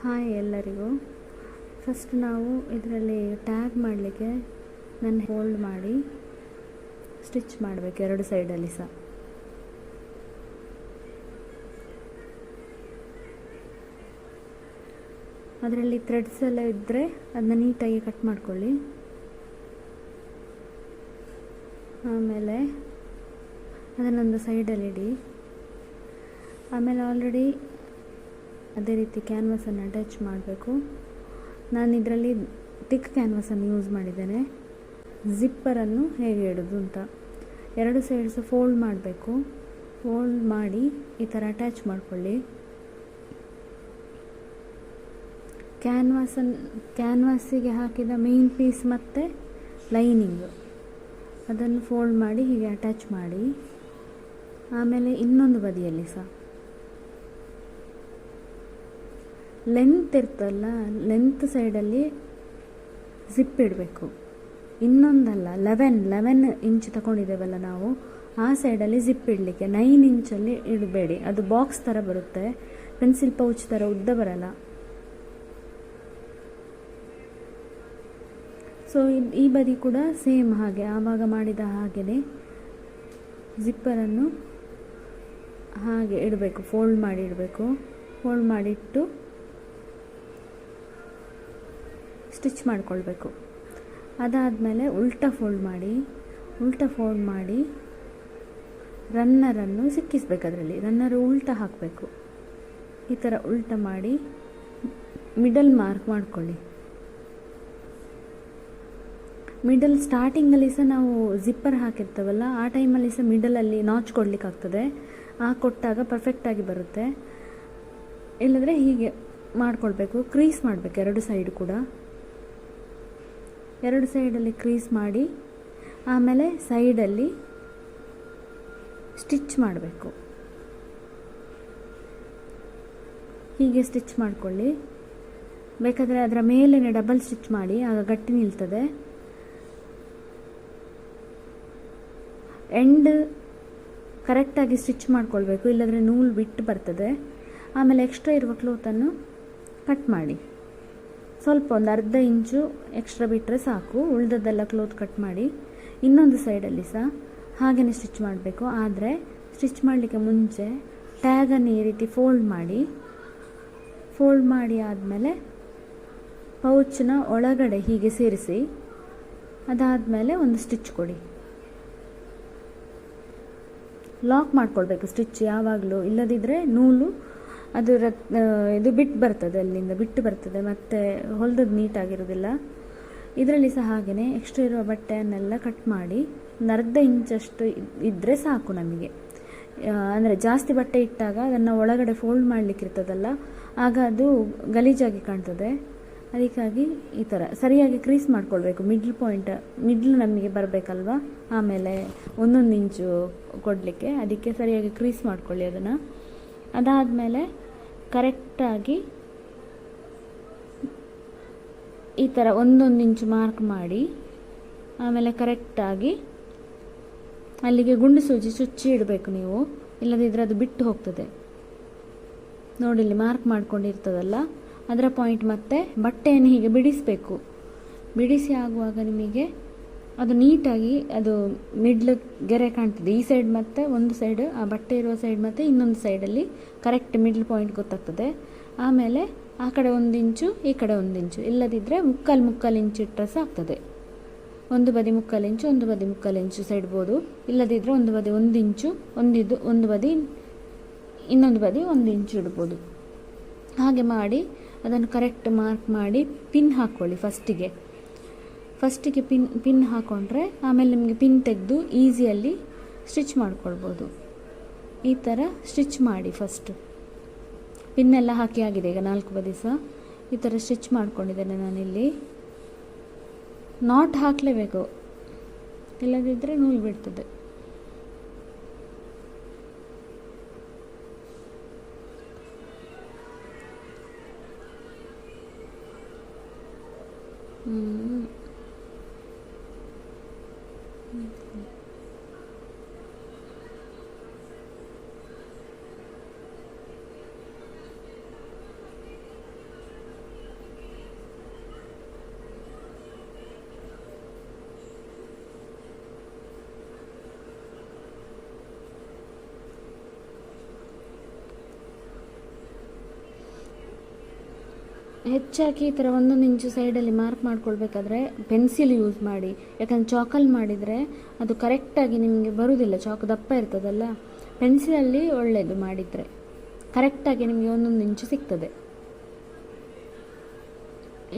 Hi ಎಲ್ಲರಿಗೂ. First ನಾವು ಇದರಲ್ಲಿ ಟ್ಯಾಗ್ ಮಾಡಲಿಕ್ಕೆ ನನ್ನ ಹೋಲ್ಡ್ ಮಾಡಿ ಸ್ಟಿಚ್ ಮಾಡಬೇಕು ಎರಡು ಸೈಡಲ್ಲಿ ಸಹ. ಅದರಲ್ಲಿ ಥ್ರೆಡ್ಸ್ ಎಲ್ಲ ಇದ್ದರೆ ಅದನ್ನ ನೀಟಾಗಿ ಕಟ್ ಮಾಡ್ಕೊಳ್ಳಿ. ಆಮೇಲೆ ಅದನ್ನೊಂದು ಸೈಡಲ್ಲಿ ಇಡಿ. ಆಮೇಲೆ ಆಲ್ರೆಡಿ ಅದೇ ರೀತಿ ಕ್ಯಾನ್ವಾಸನ್ನು ಅಟ್ಯಾಚ್ ಮಾಡಬೇಕು. ನಾನು ಇದರಲ್ಲಿ ಥಿಕ್ ಕ್ಯಾನ್ವಾಸನ್ನು ಯೂಸ್ ಮಾಡಿದ್ದೇನೆ. ಜಿಪ್ಪರನ್ನು ಹೇಗೆ ಇಡೋದು ಅಂತ ಎರಡು ಸೈಡ್ಸ್ ಫೋಲ್ಡ್ ಮಾಡಬೇಕು. ಫೋಲ್ಡ್ ಮಾಡಿ ಈ ಥರ ಅಟ್ಯಾಚ್ ಮಾಡಿಕೊಳ್ಳಿ. ಕ್ಯಾನ್ವಾಸಿಗೆ ಹಾಕಿದ ಮೇನ್ ಪೀಸ್ ಮತ್ತು ಲೈನಿಂಗ್ ಅದನ್ನು ಫೋಲ್ಡ್ ಮಾಡಿ ಹೀಗೆ ಅಟ್ಯಾಚ್ ಮಾಡಿ. ಆಮೇಲೆ ಇನ್ನೊಂದು ಬದಿಯಲ್ಲಿ ಸಹ ಲೆಂತ್ ಇರ್ತಲ್ಲ, ಲೆಂತ್ ಸೈಡಲ್ಲಿ ಜಿಪ್ ಇಡಬೇಕು. ಇನ್ನೊಂದಲ್ಲ, 11 ಇಂಚ್ ತಗೊಂಡಿದ್ದೇವಲ್ಲ ನಾವು, ಆ ಸೈಡಲ್ಲಿ ಜಿಪ್ ಇಡಲಿಕ್ಕೆ 9 ಇಂಚಲ್ಲಿ ಇಡಬೇಡಿ. ಅದು ಬಾಕ್ಸ್ ಥರ ಬರುತ್ತೆ, ಪೆನ್ಸಿಲ್ ಪೌಚ್ ಥರ ಉದ್ದ ಬರಲ್ಲ. ಸೊ ಈ ಬದಿ ಕೂಡ ಸೇಮ್ ಹಾಗೆ ಆವಾಗ ಮಾಡಿದ ಹಾಗೆಯೇ ಜಿಪ್ಪರನ್ನು ಹಾಗೆ ಇಡಬೇಕು, ಫೋಲ್ಡ್ ಮಾಡಿ ಇಡಬೇಕು. ಫೋಲ್ಡ್ ಮಾಡಿಟ್ಟು ಸ್ಟಿಚ್ ಮಾಡಿಕೊಳ್ಬೇಕು. ಅದಾದಮೇಲೆ ಉಲ್ಟಾ ಫೋಲ್ಡ್ ಮಾಡಿ ರನ್ನರನ್ನು ಸಿಕ್ಕಿಸ್ಬೇಕು. ಅದರಲ್ಲಿ ರನ್ನರು ಉಲ್ಟಾ ಹಾಕಬೇಕು. ಈ ಥರ ಉಲ್ಟಾ ಮಾಡಿ ಮಿಡಲ್ ಮಾರ್ಕ್ ಮಾಡ್ಕೊಳ್ಳಿ. ಮಿಡಲ್ ಸ್ಟಾರ್ಟಿಂಗಲ್ಲಿ ಸಹ ನಾವು ಜಿಪ್ಪರ್ ಹಾಕಿರ್ತೇವಲ್ಲ, ಆ ಟೈಮಲ್ಲಿ ಸಹ ಮಿಡಲಲ್ಲಿ ನಾಚ್ ಕೊಡಲಿಕ್ಕಾಗ್ತದೆ. ಕೊಟ್ಟಾಗ ಪರ್ಫೆಕ್ಟಾಗಿ ಬರುತ್ತೆ. ಇಲ್ಲದ್ರೆ ಹೀಗೆ ಮಾಡ್ಕೊಳ್ಬೇಕು. ಕ್ರೀಸ್ ಮಾಡಬೇಕು ಎರಡು ಸೈಡ್ ಕೂಡ. ಎರಡು ಸೈಡಲ್ಲಿ ಕ್ರೀಸ್ ಮಾಡಿ ಆಮೇಲೆ ಸೈಡಲ್ಲಿ ಸ್ಟಿಚ್ ಮಾಡಬೇಕು. ಹೀಗೆ ಸ್ಟಿಚ್ ಮಾಡಿಕೊಳ್ಳಿ. ಬೇಕಾದರೆ ಅದರ ಮೇಲೇ ಡಬಲ್ ಸ್ಟಿಚ್ ಮಾಡಿ, ಆಗ ಗಟ್ಟಿ ನಿಲ್ತದೆ. ಎಂಡ್ ಕರೆಕ್ಟಾಗಿ ಸ್ಟಿಚ್ ಮಾಡಿಕೊಳ್ಬೇಕು, ಇಲ್ಲದ್ರೆ ನೂಲು ಬಿಟ್ಟು ಬರ್ತದೆ. ಆಮೇಲೆ ಎಕ್ಸ್ಟ್ರಾ ಇರುವ ಕ್ಲೋತನ್ನು ಕಟ್ ಮಾಡಿ. ಸ್ವಲ್ಪ ಒಂದು ಅರ್ಧ ಇಂಚು ಎಕ್ಸ್ಟ್ರಾ ಬಿಟ್ಟರೆ ಸಾಕು. ಉಳಿದದ್ದೆಲ್ಲ ಕ್ಲೋತ್ ಕಟ್ ಮಾಡಿ ಇನ್ನೊಂದು ಸೈಡಲ್ಲಿ ಸಹ ಹಾಗೆಯೇ ಸ್ಟಿಚ್ ಮಾಡಬೇಕು. ಆದರೆ ಸ್ಟಿಚ್ ಮಾಡಲಿಕ್ಕೆ ಮುಂಚೆ ಟ್ಯಾಗನ್ನು ಈ ರೀತಿ ಫೋಲ್ಡ್ ಮಾಡಿ ಆದಮೇಲೆ ಪೌಚನ್ನ ಒಳಗಡೆ ಹೀಗೆ ಸೇರಿಸಿ, ಅದಾದಮೇಲೆ ಒಂದು ಸ್ಟಿಚ್ ಕೊಡಿ. ಲಾಕ್ ಮಾಡ್ಕೊಳ್ಬೇಕು ಸ್ಟಿಚ್ ಯಾವಾಗಲೂ, ಇಲ್ಲದಿದ್ದರೆ ನೂಲು ಅದು ಇದು ಬಿಟ್ಟು ಬರ್ತದೆ ಮತ್ತು ಹೊಲಿದದ್ದು ನೀಟಾಗಿರೋದಿಲ್ಲ. ಇದರಲ್ಲಿ ಸಹ ಹಾಗೆಯೇ ಎಕ್ಸ್ಟ್ರಾ ಇರುವ ಬಟ್ಟೆಯನ್ನೆಲ್ಲ ಕಟ್ ಮಾಡಿ ಒಂದು ಅರ್ಧ ಇಂಚಷ್ಟು ಇದ್ದರೆ ಸಾಕು ನಮಗೆ. ಅಂದರೆ ಜಾಸ್ತಿ ಬಟ್ಟೆ ಇಟ್ಟಾಗ ಅದನ್ನು ಒಳಗಡೆ ಫೋಲ್ಡ್ ಮಾಡಲಿಕ್ಕಿರ್ತದಲ್ಲ, ಆಗ ಅದು ಗಲೀಜಾಗಿ ಕಾಣ್ತದೆ. ಅದಕ್ಕಾಗಿ ಈ ಥರ ಸರಿಯಾಗಿ ಕ್ರೀಸ್ ಮಾಡ್ಕೊಳ್ಬೇಕು. ಮಿಡ್ಲ್ ನಮಗೆ ಬರಬೇಕಲ್ವ, ಆಮೇಲೆ 1 ಇಂಚು ಕೊಡಲಿಕ್ಕೆ, ಅದಕ್ಕೆ ಸರಿಯಾಗಿ ಕ್ರೀಸ್ ಮಾಡ್ಕೊಳ್ಳಿ ಅದನ್ನು. ಅದಾದಮೇಲೆ ಕರೆಕ್ಟಾಗಿ ಈ ಥರ 1 ಇಂಚು ಮಾರ್ಕ್ ಮಾಡಿ ಆಮೇಲೆ ಕರೆಕ್ಟಾಗಿ ಅಲ್ಲಿಗೆ ಗುಂಡು ಸೂಜಿ ಚುಚ್ಚಿ ಇಡಬೇಕು ನೀವು, ಇಲ್ಲದಿದ್ದರೆ ಅದು ಬಿಟ್ಟು ಹೋಗ್ತದೆ. ನೋಡಿ ಇಲ್ಲಿ ಮಾರ್ಕ್ ಮಾಡ್ಕೊಂಡಿರ್ತದಲ್ಲ, ಅದರ ಪಾಯಿಂಟ್ ಮತ್ತೆ ಬಟ್ಟೆಯನ್ನು ಹೀಗೆ ಬಿಡಿಸಬೇಕು. ಬಿಡಿಸಿ ಆಗುವಾಗ ನಿಮಗೆ ಅದು ನೀಟಾಗಿ ಅದು ಮಿಡ್ಲ್ ಗೆರೆ ಕಾಣ್ತದೆ. ಈ ಸೈಡ್ ಮತ್ತು ಒಂದು ಸೈಡ್, ಆ ಬಟ್ಟೆ ಇರುವ ಸೈಡ್ ಮತ್ತು ಇನ್ನೊಂದು ಸೈಡಲ್ಲಿ ಕರೆಕ್ಟ್ ಮಿಡ್ಲ್ ಪಾಯಿಂಟ್ ಗೊತ್ತಾಗ್ತದೆ. ಆಮೇಲೆ ಆ ಕಡೆ 1 ಇಂಚು, ಈ ಕಡೆ 1 ಇಂಚು, ಇಲ್ಲದಿದ್ದರೆ ಮುಕ್ಕಾಲು ಇಂಚು ಇಟ್ಟರೆ ಸಹ ಆಗ್ತದೆ. ಒಂದು ಬದಿ 3/4 ಇಂಚು, ಒಂದು ಬದಿ 3/4 ಇಂಚು ಸಹ ಇಡ್ಬೋದು. ಇಲ್ಲದಿದ್ದರೆ ಒಂದು ಬದಿ 1 ಇಂಚು, ಒಂದು ಬದಿ ಇನ್ನೊಂದು ಬದಿ 1 ಇಂಚು ಇಡ್ಬೋದು. ಹಾಗೆ ಮಾಡಿ ಅದನ್ನು ಕರೆಕ್ಟ್ ಮಾರ್ಕ್ ಮಾಡಿ ಪಿನ್ ಹಾಕ್ಕೊಳ್ಳಿ. ಫಸ್ಟಿಗೆ ಪಿನ್ ಹಾಕ್ಕೊಂಡ್ರೆ ಆಮೇಲೆ ನಿಮಗೆ ಪಿನ್ ತೆಗೆದು ಈಸಿಯಲ್ಲಿ ಸ್ಟಿಚ್ ಮಾಡ್ಕೊಳ್ಬೋದು. ಈ ಥರ ಸ್ಟಿಚ್ ಮಾಡಿ. ಫಸ್ಟ್ ಪಿನ್ನೆಲ್ಲ ಹಾಕಿ ಆಗಿದೆ. ಈಗ 4 ಬದಿ ಸಹ ಈ ಥರ ಸ್ಟಿಚ್ ಮಾಡ್ಕೊಂಡಿದ್ದೇನೆ ನಾನಿಲ್ಲಿ. ನಾಟ್ ಹಾಕಲೇಬೇಕು, ಇಲ್ಲದಿದ್ದರೆ ನೂಲು ಬಿಡ್ತದೆ. ಹೆಚ್ಚಾಗಿ ಈ ಥರ 1 ಇಂಚು ಸೈಡಲ್ಲಿ ಮಾರ್ಕ್ ಮಾಡ್ಕೊಳ್ಬೇಕಾದ್ರೆ ಪೆನ್ಸಿಲ್ ಯೂಸ್ ಮಾಡಿ. ಯಾಕಂದರೆ ಚಾಕಲ್ಲಿ ಮಾಡಿದರೆ ಅದು ಕರೆಕ್ಟಾಗಿ ನಿಮಗೆ ಬರುವುದಿಲ್ಲ, ಚಾಕು ದಪ್ಪ ಇರ್ತದಲ್ಲ. ಪೆನ್ಸಿಲಲ್ಲಿ ಒಳ್ಳೆಯದು ಮಾಡಿದರೆ ಕರೆಕ್ಟಾಗಿ ನಿಮಗೆ 1 ಇಂಚು ಸಿಗ್ತದೆ.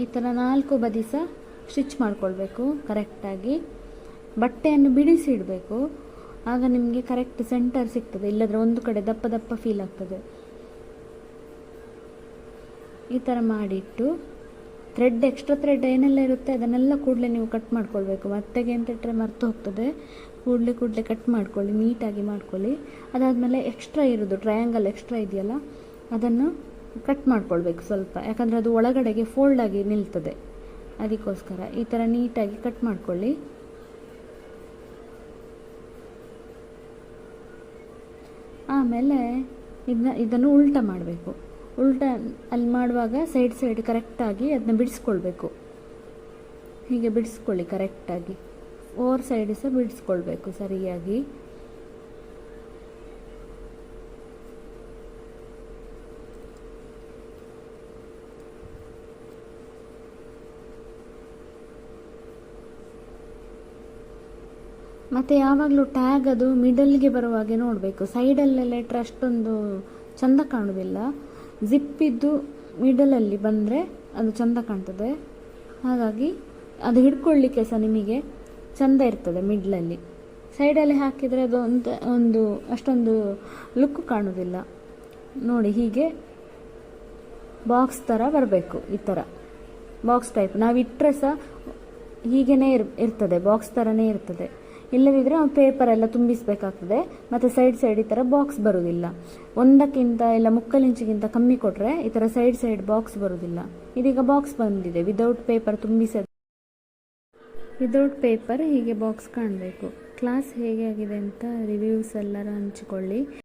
ಈ ಥರ 4 ಬದಿ ಸಹ ಸ್ಟಿಚ್ ಮಾಡ್ಕೊಳ್ಬೇಕು ಕರೆಕ್ಟಾಗಿ. ಬಟ್ಟೆಯನ್ನು ಬಿಡಿಸಿ ಇಡಬೇಕು, ಆಗ ನಿಮಗೆ ಕರೆಕ್ಟ್ ಸೆಂಟರ್ ಸಿಗ್ತದೆ. ಇಲ್ಲದ್ರೆ ಒಂದು ಕಡೆ ದಪ್ಪ ದಪ್ಪ ಫೀಲ್ ಆಗ್ತದೆ. ಈ ಥರ ಮಾಡಿಟ್ಟು ಥ್ರೆಡ್, ಎಕ್ಸ್ಟ್ರಾ ಥ್ರೆಡ್ ಏನೆಲ್ಲ ಇರುತ್ತೆ ಅದನ್ನೆಲ್ಲ ಕೂಡಲೇ ನೀವು ಕಟ್ ಮಾಡ್ಕೊಳ್ಬೇಕು. ಮತ್ತೆಗೆ ಅಂತ ಇಟ್ಟರೆ ಮರ್ತು ಹೋಗ್ತದೆ. ಕೂಡಲೇ ಕಟ್ ಮಾಡ್ಕೊಳ್ಳಿ, ನೀಟಾಗಿ ಮಾಡ್ಕೊಳ್ಳಿ. ಅದಾದಮೇಲೆ ಎಕ್ಸ್ಟ್ರಾ ಇರೋದು ಟ್ರಯಾಂಗಲ್ ಎಕ್ಸ್ಟ್ರಾ ಇದೆಯಲ್ಲ ಅದನ್ನು ಕಟ್ ಮಾಡ್ಕೊಳ್ಬೇಕು ಸ್ವಲ್ಪ, ಯಾಕಂದರೆ ಅದು ಒಳಗಡೆಗೆ ಫೋಲ್ಡಾಗಿ ನಿಲ್ತದೆ. ಅದಕ್ಕೋಸ್ಕರ ಈ ಥರ ನೀಟಾಗಿ ಕಟ್ ಮಾಡ್ಕೊಳ್ಳಿ. ಆಮೇಲೆ ಇದನ್ನು ಉಲ್ಟಾ ಮಾಡಬೇಕು. ಉಲ್ಟಾ ಅಲ್ಲಿ ಮಾಡುವಾಗ ಸೈಡ್ ಕರೆಕ್ಟಾಗಿ ಅದನ್ನ ಬಿಡಿಸ್ಕೊಳ್ಬೇಕು. ಹೀಗೆ ಬಿಡಿಸ್ಕೊಳ್ಳಿ ಕರೆಕ್ಟಾಗಿ, 4 ಸೈಡ್ ಸಹ ಬಿಡಿಸ್ಕೊಳ್ಬೇಕು ಸರಿಯಾಗಿ. ಮತ್ತು ಯಾವಾಗಲೂ ಟ್ಯಾಗ್ ಅದು ಮಿಡಲ್ಗೆ ಬರುವಾಗೆ ನೋಡಬೇಕು. ಸೈಡಲ್ಲೆಲ್ಲ ಇಟ್ಟರೆ ಅಷ್ಟೊಂದು ಚೆಂದ ಕಾಣೋದಿಲ್ಲ. ಜಿಪ್ಪಿದ್ದು ಮಿಡಲಲ್ಲಿ ಬಂದರೆ ಅದು ಚೆಂದ ಕಾಣ್ತದೆ. ಹಾಗಾಗಿ ಅದು ಹಿಡ್ಕೊಳ್ಳಿಕ್ಕೆ ಸಹ ನಿಮಗೆ ಚೆಂದ ಇರ್ತದೆ. ಮಿಡ್ಲಲ್ಲಿ ಸೈಡಲ್ಲಿ ಹಾಕಿದರೆ ಅದು ಒಂದು ಅಷ್ಟೊಂದು ಲುಕ್ ಕಾಣೋದಿಲ್ಲ. ನೋಡಿ, ಹೀಗೆ ಬಾಕ್ಸ್ ಥರ ಬರಬೇಕು. ಈ ಥರ ಬಾಕ್ಸ್ ಟೈಪ್ ನಾವು ಇಟ್ಟರೆ ಸಹ ಹೀಗೇ ಇರ್ತದೆ, ಬಾಕ್ಸ್ ಥರನೇ ಇರ್ತದೆ. ಇಲ್ಲದಿದ್ದರೆ ನಾವು ಪೇಪರೆಲ್ಲ ತುಂಬಿಸಬೇಕಾಗ್ತದೆ. ಮತ್ತು ಸೈಡ್ ಈ ಥರ ಬಾಕ್ಸ್ ಬರೋದಿಲ್ಲ. 1ಕ್ಕಿಂತ ಇಲ್ಲ 3 ಇಂಚಿಗಿಂತ ಕಮ್ಮಿ ಕೊಟ್ಟರೆ ಈ ಥರ ಸೈಡ್ ಬಾಕ್ಸ್ ಬರೋದಿಲ್ಲ. ಇದೀಗ ಬಾಕ್ಸ್ ಬಂದಿದೆ. ವಿದೌಟ್ ಪೇಪರ್ ಹೀಗೆ ಬಾಕ್ಸ್ ಕಾಣಬೇಕು. ಕ್ಲಾಸ್ ಹೇಗೆ ಆಗಿದೆ ಅಂತ ರಿವ್ಯೂಸ್ ಎಲ್ಲರೂ ಹಂಚಿಕೊಳ್ಳಿ.